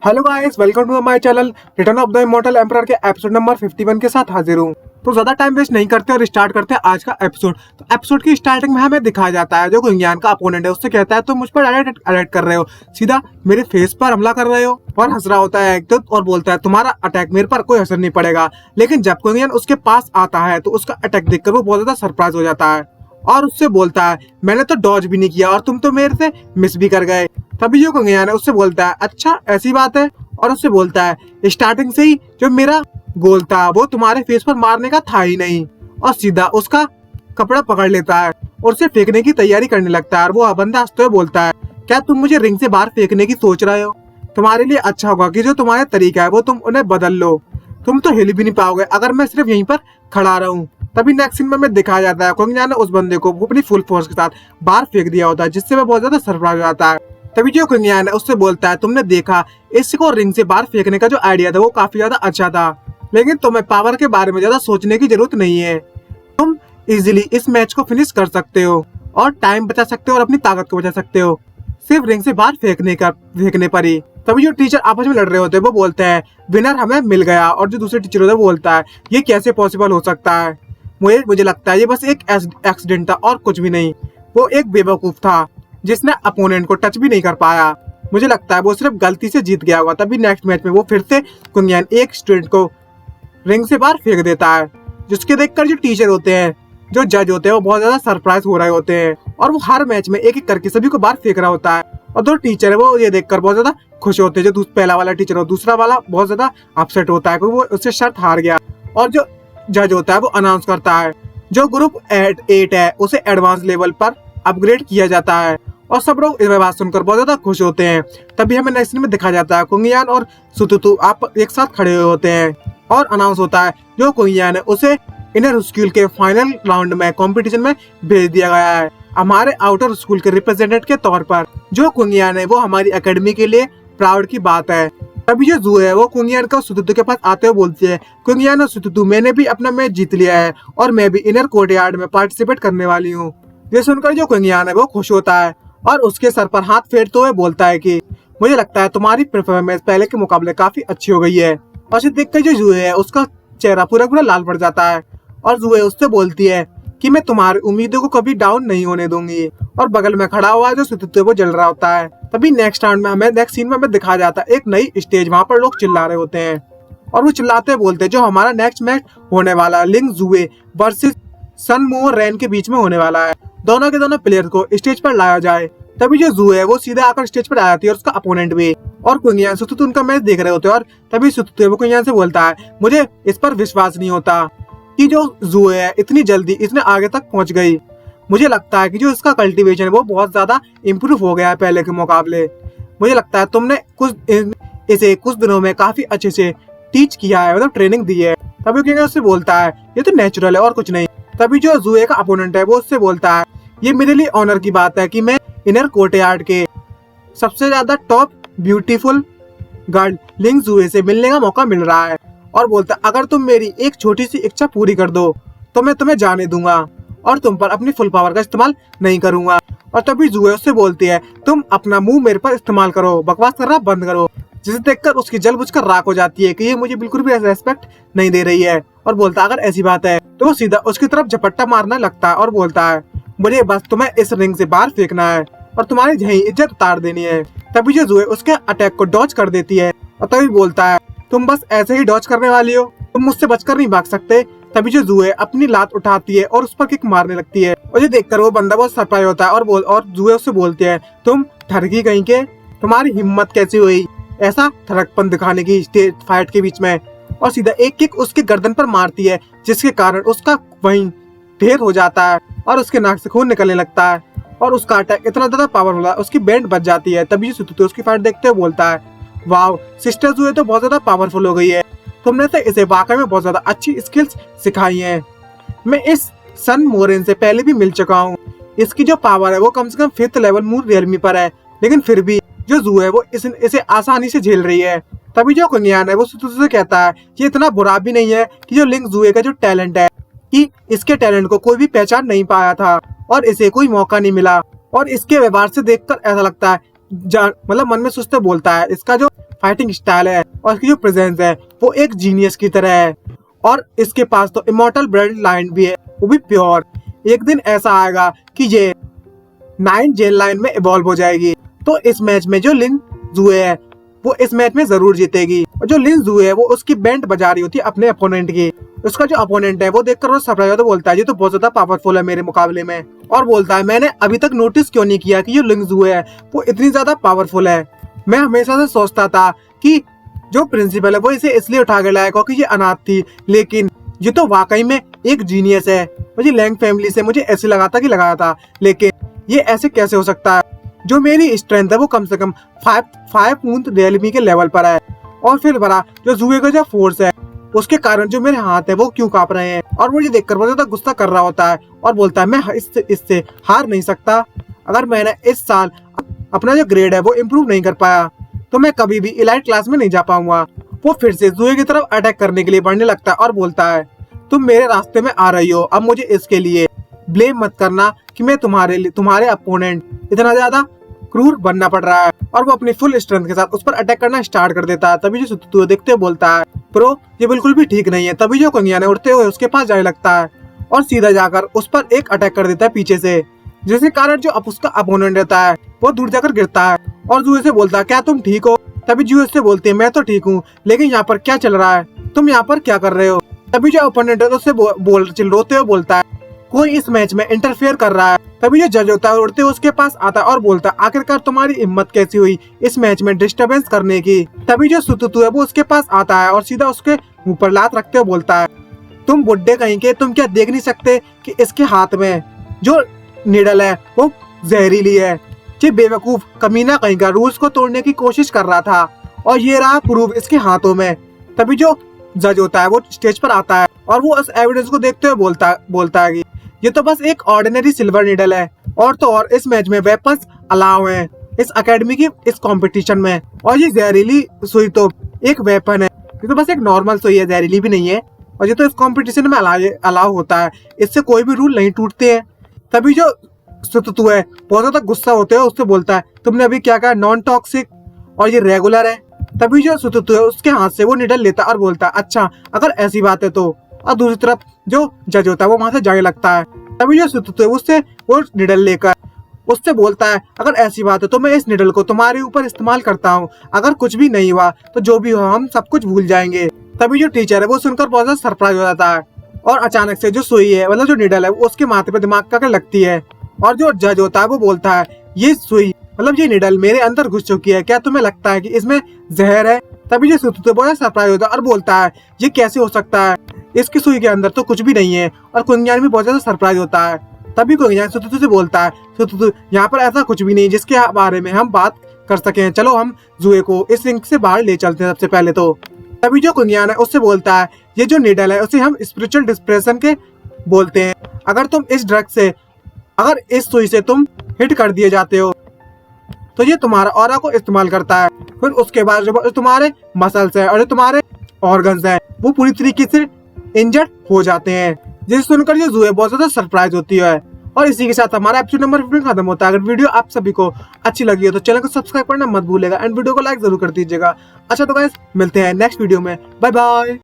Hello guys, welcome to my channel. Return of the immortal emperor के episode number 51 के साथ हाजिर हूँ। तो ज्यादा टाइम वेस्ट नहीं करते और स्टार्ट करते हैं आज का एपिसोड। तो एपिसोड की स्टार्टिंग में हमें दिखाया जाता है जो कुंगियान का अपोनेंट है उससे कहता है तुम मुझ पर अटैक कर रहे हो, सीधा मेरे फेस पर हमला कर रहे हो, और हंस रहा होता है एक तो और बोलता है तुम्हारा अटैक मेरे पर कोई असर नहीं पड़ेगा। लेकिन जब कुंगियान उसके पास आता है तो उसका अटैक देखकर वो बहुत ज्यादा सरप्राइज हो जाता है और उससे बोलता है मैंने तो डॉज भी नहीं किया और तुम तो मेरे से मिस भी कर गए। तभी जो कुंगियान है उससे बोलता है अच्छा ऐसी बात है, और उससे बोलता है स्टार्टिंग से ही जो मेरा गोल था वो तुम्हारे फेस पर मारने का था ही नहीं, और सीधा उसका कपड़ा पकड़ लेता है और उसे फेंकने की तैयारी करने लगता है। और वो बंदा हंसते हुए बोलता है क्या तुम मुझे रिंग से बाहर फेंकने की सोच रहे हो? तुम्हारे लिए अच्छा होगा कि जो तुम्हारा तरीका है वो तुम उन्हें बदल लो, तुम तो हिल भी नहीं पाओगे अगर मैं सिर्फ यहीं पर खड़ा रहूं। तभी नेक्स्ट सीन में दिखाया जाता है कुंगियान ने उस बंदे को अपनी फुल फोर्स के साथ बाहर फेंक दिया होता है, जिससे वह बहुत ज्यादा सरप्राइज हो जाता है। तभी जो कुंगियान है उससे बोलता है तुमने देखा इसको रिंग से बाहर फेंकने का जो आइडिया था वो काफी ज्यादा अच्छा था, लेकिन तुम्हें पावर के बारे में ज्यादा सोचने की जरूरत नहीं है। तुम इजीली इस मैच को फिनिश कर सकते हो और टाइम बचा सकते हो और अपनी ताकत को बचा सकते हो सिर्फ रिंग से बाहर फेंकने पर ही। तभी जो टीचर आपस में लड़ रहे होते हैं वो बोलते हैं विनर हमें मिल गया, और जो दूसरे टीचर होता है वो बोलता है ये कैसे पॉसिबल हो सकता है, मुझे लगता है ये बस एक एक्सीडेंट था और कुछ भी नहीं। वो एक बेवकूफ था जिसने अपोनेंट को टच भी नहीं कर पाया, मुझे लगता है वो सिर्फ गलती से जीत गया होगा। तभी नेक्स्ट मैच में वो फिर से कुंगियान एक स्टूडेंट को रिंग से बाहर फेंक देता है, जिसके देखकर जो टीचर होते हैं जो जज होते हैं वो बहुत ज्यादा सरप्राइज हो रहे होते हैं, और वो हर मैच में एक एक करके सभी को बाहर फेंक रहा होता है। और जो टीचर है वो ये देखकर बहुत ज्यादा खुश होते हैं, जो पहला वाला टीचर हो दूसरा वाला बहुत ज्यादा अपसेट होता है क्योंकि वो उससे शर्त हार गया। और जो जज होता है वो अनाउंस करता है जो ग्रुप 8 है उसे एडवांस लेवल पर अपग्रेड किया जाता है, और सब लोग इस बात सुनकर बहुत ज्यादा खुश होते हैं। तभी हमें नेक्स्ट सीन में दिखाया जाता है कुंगियान और सुतुतु आप एक साथ खड़े हुए होते हैं और अनाउंस होता है जो कुंगियान है उसे इनर स्कूल के फाइनल राउंड में कंपटीशन में भेज दिया गया है हमारे आउटर स्कूल के रिप्रेजेंटेटिव के तौर पर। जो कुंगियान है वो हमारी एकेडमी के लिए प्राउड की बात है। तभी जो जू है वो कुंगियान का सुतुतु के पास आते हुए बोलती है कुंगियान और सुतुतु मैंने भी अपना मैच जीत लिया है और मैं भी इनर कोर्टयार्ड में पार्टिसिपेट करने वाली हूँ। ये सुनकर जो कुंगियान है वो खुश होता है और उसके सर पर हाथ फेरते हुए बोलता है कि मुझे लगता है तुम्हारी परफॉर्मेंस पहले के मुकाबले काफी अच्छी हो गई है। और इसे देखकर जो जूए है उसका चेहरा पूरा लाल पड़ जाता है, और जूए उससे बोलती है कि मैं तुम्हारी उम्मीदों को कभी डाउन नहीं होने दूंगी। और बगल में खड़ा हुआ जो सुतुतु वो जल रहा होता है। तभी नेक्स्ट सीन में हमें दिखाया जाता है एक नई स्टेज, वहाँ पर लोग चिल्ला रहे होते हैं और वो चिल्लाते बोलते हैं जो हमारा नेक्स्ट मैच होने वाला लिंग जुए वर्सेस सन मो रैन के बीच में होने वाला है, दोनों के दोनों प्लेयर को स्टेज पर लाया जाए। तभी जो जू है वो सीधे आकर स्टेज पर आ जाती है और उसका अपोनेंट भी, और कुंगियान सुतुतु उनका मैच देख रहे होते हैं। और तभी सुतुतु वो कुंगियान से बोलता है मुझे इस पर विश्वास नहीं होता कि जो जू है इतनी जल्दी इतने आगे तक पहुंच गई। मुझे लगता है कि जो इसका कल्टीवेशन है वो बहुत ज्यादा इम्प्रूव हो गया है पहले के मुकाबले। मुझे लगता है तुमने इसे कुछ दिनों में काफी अच्छे से टीच किया है, मतलब ट्रेनिंग दी है। तभी कुंगियान उससे बोलता है ये तो नेचुरल है और कुछ नहीं। तभी जो जूए का अपोनेंट है वो उससे बोलता है ये मेरे लिए ऑनर की बात है कि मैं इनर कोर्टयार्ड के सबसे ज्यादा टॉप ब्यूटीफुल गर्ल लिंग जूए से मिलने का मौका मिल रहा है, और बोलता है अगर तुम मेरी एक छोटी सी इच्छा पूरी कर दो तो मैं तुम्हें जाने दूंगा और तुम पर अपनी फुल पावर का इस्तेमाल नहीं करूंगा। और तभी जूए उससे बोलती है तुम अपना मुंह मेरे पर इस्तेमाल करो, बकवास करना बंद करो, जिसे देखकर उसकी जल बुझकर राख हो जाती है कि ये मुझे बिल्कुल भी रेस्पेक्ट नहीं दे रही है। और बोलता है अगर ऐसी बात है तो वो सीधा उसकी तरफ झपट्टा मारना लगता है और बोलता है मुझे बस तुम्हें इस रिंग से बाहर फेंकना है और तुम्हारी यही इज्जत उतार देनी है। तभी जो जूए उसके अटैक को डॉज कर देती है और तभी बोलता है तुम बस ऐसे ही डॉज करने वाली हो, तुम मुझसे बचकर नहीं भाग सकते। तभी जो जूए अपनी लात उठाती है और उस पर किक मारने लगती है, और ये देखकर वो बंदा बहुत सरप्राइज होता है और जूए उससे बोलती है तुम ठरकी कहीं के, तुम्हारी हिम्मत कैसी हुई ऐसा थरकपन दिखाने की स्टेज फाइट के बीच में। और सीधा एक किक उसके गर्दन पर मारती है जिसके कारण उसका वहीं ढेर हो जाता है और उसके नाक से खून निकलने लगता है, और उसका अटैक इतना ज्यादा पावरफुल है उसकी बैंड बच जाती है। तभी सुतुतु उसकी फाइट देखते हुए बोलता है वाव सिस्टर जूए तो बहुत ज्यादा पावरफुल हो गई है, तुमने तो इसे वाकई में बहुत ज्यादा अच्छी स्किल्स सिखाई हैं। मैं इस सन मोरेन से पहले भी मिल चुका हूँ, इसकी जो पावर है वो कम से कम 5th लेवल मून रियलमी पर है, लेकिन फिर भी जो जू है वो इसे आसानी से झेल रही है। तभी जो कुंगियान है वो सुतुतु से कहता है ये इतना बुरा भी नहीं है कि जो लिंग जुए का जो टैलेंट है कि इसके टैलेंट को कोई भी पहचान नहीं पाया था और इसे कोई मौका नहीं मिला, और इसके व्यवहार से देखकर ऐसा लगता है मतलब मन में सोचते बोलता है इसका जो फाइटिंग स्टाइल है और इसकी जो प्रेजेंस है वो एक जीनियस की तरह है। और इसके पास तो इमॉर्टल ब्लड लाइन भी है, वो भी प्योर। एक दिन ऐसा आएगा कि ये 9 जेल लाइन में इवॉल्व हो जाएगी। तो इस मैच में जो लिन जुए है वो इस मैच में जरूर जीतेगी। और जो लिन जुए है वो उसकी बैंड बजा रही होती है अपने अपोनेंट की। उसका जो अपोनेंट है वो देखकर वो सरप्राइज होता है, बोलता है ये तो बहुत ज्यादा पावरफुल है मेरे मुकाबले में। और बोलता है मैंने अभी तक नोटिस क्यों नहीं किया कि ये लिन जुए है वो इतनी ज्यादा पावरफुल है। मैं हमेशा से सोचता था कि जो प्रिंसिपल है वो इसे इसलिए उठा के लाया क्योंकि ये अनाथ थी, लेकिन ये तो वाकई में एक जीनियस है। मुझे लैंग फैमिली से मुझे ऐसे लगा था कि लगाया था, लेकिन ये ऐसे कैसे हो सकता है। जो मेरी स्ट्रेंथ है वो कम से कम 5 पूंत रियलमी के लेवल पर है। और फिर बड़ा जो जुए का जो फोर्स है उसके कारण जो मेरे हाथ है वो क्यों कांप रहे हैं। और मुझे देखकर बहुत ज्यादा गुस्सा कर रहा होता है और बोलता है मैं इससे हार नहीं सकता। अगर मैंने इस साल अपना जो ग्रेड है वो इम्प्रूव नहीं कर पाया तो मैं कभी भी इलाइट क्लास में नहीं जा पाऊंगा। वो फिर से जुए की तरफ अटैक करने के लिए बढ़ने लगता है और बोलता है तुम मेरे रास्ते में आ रही हो, अब मुझे इसके लिए ब्लेम मत करना कि मैं तुम्हारे अपोनेंट इतना ज्यादा क्रूर बनना पड़ रहा है। और वो अपनी फुल स्ट्रेंथ के साथ उस पर अटैक करना स्टार्ट कर देता है। तभी जो सुतुतु देखते हुए बोलता है प्रो ये बिल्कुल भी ठीक नहीं है। तभी जो कुंगिया ने उड़ते हुए उसके पास जाने लगता है और सीधा जाकर उस पर एक अटैक कर देता है पीछे से, जिसके कारण जो उसका अपोनेंट रहता है वो दूर जाकर गिरता है और जुए से बोलता है क्या तुम ठीक हो। तभी जुए से बोलती है मैं तो ठीक हूँ, लेकिन यहाँ पर क्या चल रहा है, तुम यहाँ पर क्या कर रहे हो। तभी जो अपोनेंट है उससे चिल्लाते हुए बोलता है कोई इस मैच में इंटरफेयर कर रहा है। तभी जो जज होता है उड़ते हुए उसके पास आता है और बोलता है आखिरकार तुम्हारी हिम्मत कैसी हुई इस मैच में डिस्टरबेंस करने की। तभी जो सुतुतु है वो उसके पास आता है और सीधा उसके मुंह पर लात रखते हुए बोलता है तुम बुड्ढे कहीं के, तुम क्या देख नहीं सकते कि इसके हाथ में जो निडल है वो जहरीली है। ये बेवकूफ कमीना कहीं का रूल्स को तोड़ने की कोशिश कर रहा था और ये रहा प्रूफ इसके हाथों में। तभी जो जज होता है वो स्टेज पर आता है और वो उस एविडेंस को देखते हुए बोलता है कि ये तो बस एक ऑर्डिनरी सिल्वर निडल है और तो और इस मैच में वेपन्स अलाउ हैं इस एकेडमी की इस कंपटीशन में। और ये जहरीली सुई तो एक वेपन है, ये तो बस एक नॉर्मल सुई है, जहरीली भी नहीं है। और ये तो इस कंपटीशन में अलाउ होता है, इससे कोई भी रूल नहीं टूटते हैं। तभी जो सुतुतु है बहुत ज्यादा गुस्सा होते है उससे बोलता है तुमने अभी क्या कहा, नॉन टॉक्सिक और ये रेगुलर है। तभी जो सुतुतु है उसके हाथ से वो निडल लेता है और बोलता है अच्छा अगर ऐसी बात है तो। और दूसरी तरफ जो जज होता है वो वहां से जाने लगता है। तभी जो सुतुतु है उससे वो निडल लेकर उससे बोलता है अगर ऐसी बात है तो मैं इस निडल को तुम्हारे ऊपर इस्तेमाल करता हूँ, अगर कुछ भी नहीं हुआ तो जो भी हो हम सब कुछ भूल जाएंगे। तभी जो टीचर है वो सुनकर बहुत ज्यादा सरप्राइज हो जाता है और अचानक से जो सुई है मतलब जो निडल है वो उसके माथे पे दिमाग का लगती है। और जो जज होता है वो बोलता है ये सुई मतलब ये निडल मेरे अंदर घुस चुकी है, क्या तुम्हें लगता है कि इसमें जहर है। तभी जो सुतुतु बहुत सरप्राइज होता है और बोलता है ये कैसे हो सकता है, इसकी सुई के अंदर तो कुछ भी नहीं है। और कुंगियान भी बहुत ज्यादा सरप्राइज होता है। तभी कुंगियान सुतुतु से बोलता है सुतुतु यहाँ पर ऐसा कुछ भी नहीं जिसके बारे में हम बात कर सके, चलो हम जुए को इस रिंग से बाहर ले चलते हैं सबसे पहले तो। तभी जो कुंगियान है उससे बोलता है ये जो निडल है उसे हम स्पिरिचुअल डिप्रेशन के बोलते हैं। अगर तुम इस ड्रग से अगर इस सुई से तुम हिट कर दिए जाते हो तो ये तुम्हारा ऑरा को इस्तेमाल करता है, फिर उसके बाद जो तुम्हारे मसल्स है और जो तुम्हारे ऑर्गन्स है वो पूरी तरीके से इंजर्ड हो जाते हैं। जिसे सुनकर ये जुए बहुत ज्यादा सरप्राइज होती है। और इसी के साथ हमारा एपिसोड नंबर 15 खत्म होता है। अगर वीडियो आप सभी को अच्छी लगी हो तो चैनल को सब्सक्राइब करना मत भूलिएगा एंड वीडियो को लाइक जरूर कर दीजिएगा। अच्छा तो गाइस मिलते हैं नेक्स्ट वीडियो में, बाय बाय।